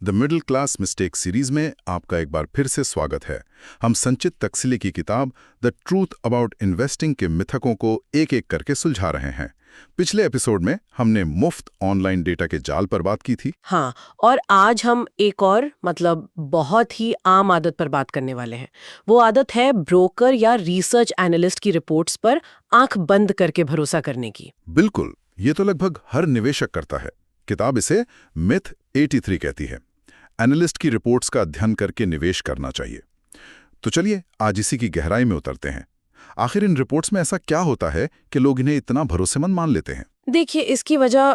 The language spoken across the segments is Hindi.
The middle class mistake series में आपका एक बार फिर से स्वागत है। हम संचित तकसीली की किताब द ट्रूथ अबाउट इन्वेस्टिंग के मिथकों को एक एक करके सुलझा रहे हैं। पिछले एपिसोड में हमने मुफ्त ऑनलाइन डेटा के जाल पर बात की थी। हाँ, और आज हम एक और बहुत ही आम आदत पर बात करने वाले हैं। वो आदत है ब्रोकर या रिसर्च एनालिस्ट की रिपोर्ट्स पर आंख बंद करके भरोसा करने की। बिल्कुल, ये तो लगभग हर निवेशक करता है। किताब इसे मिथ 83 कहती है। एनालिस्ट की रिपोर्ट्स का अध्ययन करके निवेश करना चाहिए। तो चलिए आज इसी की गहराई में उतरते हैं। आखिर इन रिपोर्ट्स में ऐसा क्या होता है कि लोग इन्हें इतना भरोसेमंद मान लेते हैं? देखिए, इसकी वजह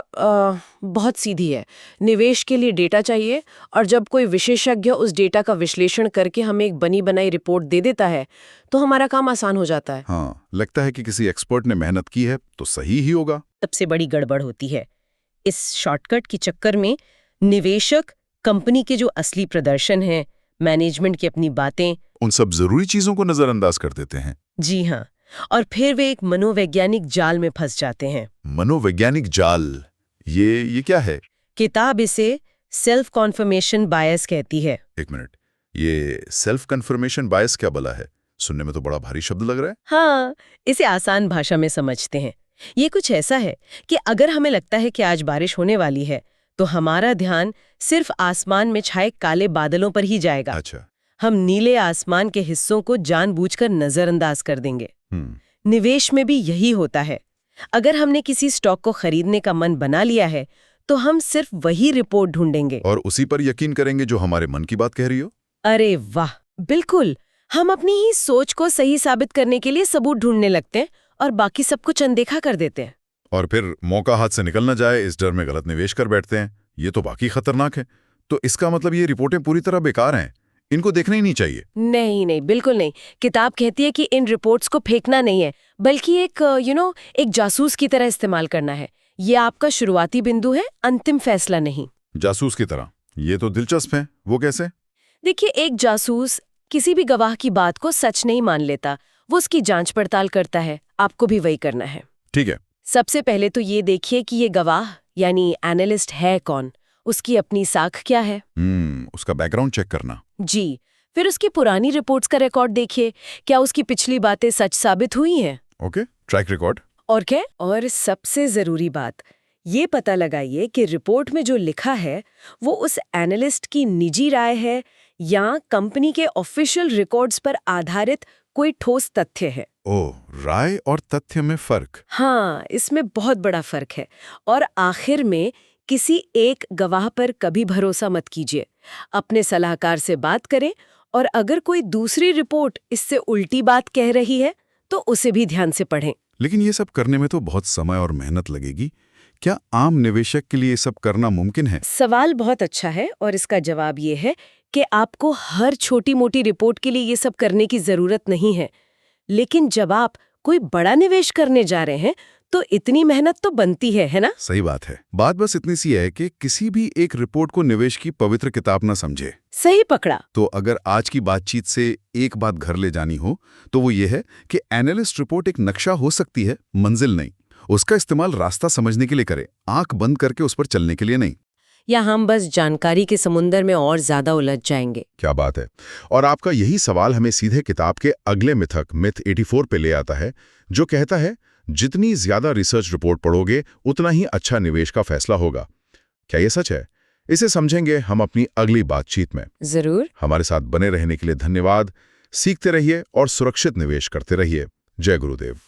बहुत सीधी है। निवेश के लिए डेटा चाहिए, और जब कोई विशेषज्ञ उस डेटा का विश्लेषण करके हमें एक बनी बनाई रिपोर्ट दे देता है तो हमारा काम आसान हो जाता है। हाँ, लगता है कि किसी एक्सपर्ट ने मेहनत की है तो सही ही होगा। सबसे बड़ी गड़बड़ होती है इस शॉर्टकट के चक्कर में। निवेशक कंपनी के जो असली प्रदर्शन है, मैनेजमेंट की अपनी बातें, उन सब जरूरी चीजों को नजरअंदाज कर देते हैं। जी हाँ, और फिर वे एक मनोवैज्ञानिक जाल में फंस जाते हैं। मनोवैज्ञानिक जाल, ये क्या है? किताब इसे सेल्फ कॉन्फर्मेशन बायस कहती है। एक मिनट, ये सेल्फ कन्फर्मेशन बायस क्या भला है? सुनने में तो बड़ा भारी शब्द लग रहा है। हाँ, इसे आसान भाषा में समझते हैं। ये कुछ ऐसा है कि अगर हमें लगता है कि आज बारिश होने वाली है तो हमारा ध्यान सिर्फ आसमान में छाए काले बादलों पर ही जाएगा। अच्छा। हम नीले आसमान के हिस्सों को जानबूझकर नजरअंदाज कर देंगे। निवेश में भी यही होता है। अगर हमने किसी स्टॉक को खरीदने का मन बना लिया है तो हम सिर्फ वही रिपोर्ट ढूंढेंगे और उसी पर यकीन करेंगे जो हमारे मन की बात कह रही हो। अरे वाह, बिल्कुल। हम अपनी ही सोच को सही साबित करने के लिए सबूत ढूंढने लगते हैं और बाकी सब कुछ अनदेखा कर देते हैं। और फिर मौका हाथ से निकल न जाए इस डर में गलत निवेश कर बैठते हैं। ये तो बाकी खतरनाक है। तो इसका मतलब ये रिपोर्टें पूरी तरह बेकार हैं, इनको देखना ही नहीं चाहिए। नहीं, बिल्कुल नहीं। किताब कहती है कि इन रिपोर्ट्स को फेंकना नहीं है, बल्कि एक जासूस की तरह इस्तेमाल करना है। ये आपका शुरुआती बिंदु है, अंतिम फैसला नहीं। जासूस की तरह? ये तो दिलचस्प है। वो कैसे? देखिए, एक जासूस किसी भी गवाह की बात को सच नहीं मान लेता। वो उसकी जांच पड़ताल करता है। आपको भी वही करना है। ठीक है। सबसे पहले तो ये देखिए कि ये गवाह यानी एनालिस्ट है कौन, उसकी अपनी साख क्या है। उसका बैकग्राउंड चेक करना। जी। फिर उसकी पुरानी रिपोर्ट्स का रिकॉर्ड देखिए, क्या उसकी पिछली बातें सच साबित हुई हैं। Okay, track record. और क्या? और सबसे जरूरी बात, ये पता लगाइए कि रिपोर्ट में जो लिखा है वो उस एनालिस्ट की निजी राय है या कंपनी के ऑफिशियल रिकॉर्ड्स पर आधारित कोई ठोस तथ्य है। ओह, राय और तथ्य में फर्क। हाँ, इसमें बहुत बड़ा फर्क है। और आखिर में, किसी एक गवाह पर कभी भरोसा मत कीजिए। अपने सलाहकार से बात करें, और अगर कोई दूसरी रिपोर्ट इससे उल्टी बात कह रही है तो उसे भी ध्यान से पढ़ें। लेकिन ये सब करने में तो बहुत समय और मेहनत लगेगी। क्या आम निवेशक के लिए ये सब करना मुमकिन है? सवाल बहुत अच्छा है, और इसका जवाब ये है कि आपको हर छोटी मोटी रिपोर्ट के लिए ये सब करने की जरूरत नहीं है। लेकिन जब आप कोई बड़ा निवेश करने जा रहे हैं तो इतनी मेहनत तो बनती है ना? सही बात है। बात बस इतनी सी है कि किसी भी एक रिपोर्ट को निवेश की पवित्र किताब ना समझे। सही पकड़ा। तो अगर आज की बातचीत से एक बात घर ले जानी हो तो वो ये है कि एनालिस्ट रिपोर्ट एक नक्शा हो सकती है, मंजिल नहीं। उसका इस्तेमाल रास्ता समझने के लिए करें, आंख बंद करके उस पर चलने के लिए नहीं। या हम बस जानकारी के समुंदर में और ज्यादा उलझ जाएंगे। क्या बात है। और आपका यही सवाल हमें सीधे किताब के अगले मिथक मिथ 84 पे ले आता है, जो कहता है जितनी ज्यादा रिसर्च रिपोर्ट पढ़ोगे उतना ही अच्छा निवेश का फैसला होगा। क्या ये सच है? इसे समझेंगे हम अपनी अगली बातचीत में। जरूर। हमारे साथ बने रहने के लिए धन्यवाद। सीखते रहिए और सुरक्षित निवेश करते रहिए। जय गुरुदेव।